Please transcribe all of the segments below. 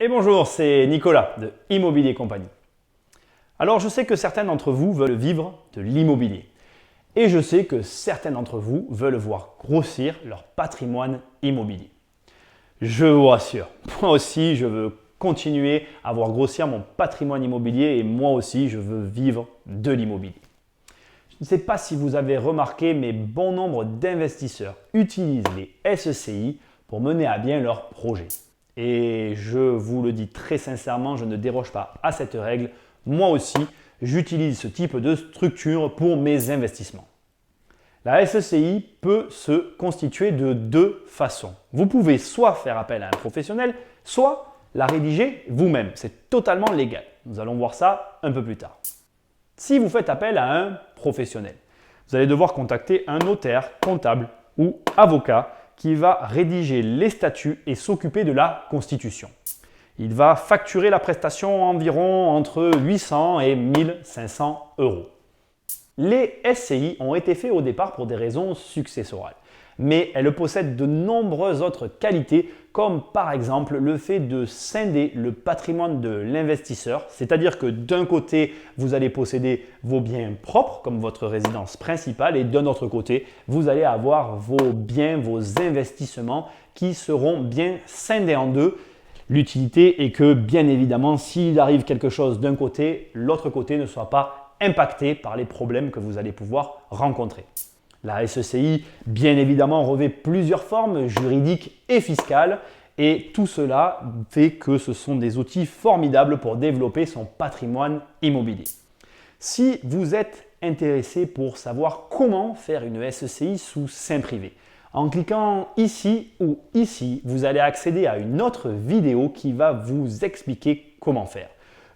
Et bonjour, c'est Nicolas de Immobilier Compagnie. Alors je sais que certains d'entre vous veulent vivre de l'immobilier. Et je sais que certains d'entre vous veulent voir grossir leur patrimoine immobilier. Je vous rassure, moi aussi je veux continuer à voir grossir mon patrimoine immobilier et moi aussi je veux vivre de l'immobilier. Je ne sais pas si vous avez remarqué, mais bon nombre d'investisseurs utilisent les SCI pour mener à bien leurs projets. Et je vous le dis très sincèrement, je ne déroge pas à cette règle. Moi aussi, j'utilise ce type de structure pour mes investissements. La SCI peut se constituer de deux façons. Vous pouvez soit faire appel à un professionnel, soit la rédiger vous-même. C'est totalement légal. Nous allons voir ça un peu plus tard. Si vous faites appel à un professionnel, vous allez devoir contacter un notaire, comptable ou avocat qui va rédiger les statuts et s'occuper de la constitution. Il va facturer la prestation environ entre 800 et 1500 euros. Les SCI ont été faits au départ pour des raisons successorales, mais elles possèdent de nombreuses autres qualités, comme par exemple le fait de scinder le patrimoine de l'investisseur, c'est-à-dire que d'un côté, vous allez posséder vos biens propres, comme votre résidence principale, et d'un autre côté, vous allez avoir vos biens, vos investissements qui seront bien scindés en deux. L'utilité est que, bien évidemment, s'il arrive quelque chose d'un côté, l'autre côté ne soit pas impacté par les problèmes que vous allez pouvoir rencontrer. La SCI, bien évidemment, revêt plusieurs formes juridiques et fiscales et tout cela fait que ce sont des outils formidables pour développer son patrimoine immobilier. Si vous êtes intéressé pour savoir comment faire une SCI sous seing privé, en cliquant ici ou ici, vous allez accéder à une autre vidéo qui va vous expliquer comment faire.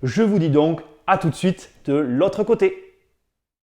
Je vous dis donc à tout de suite de l'autre côté.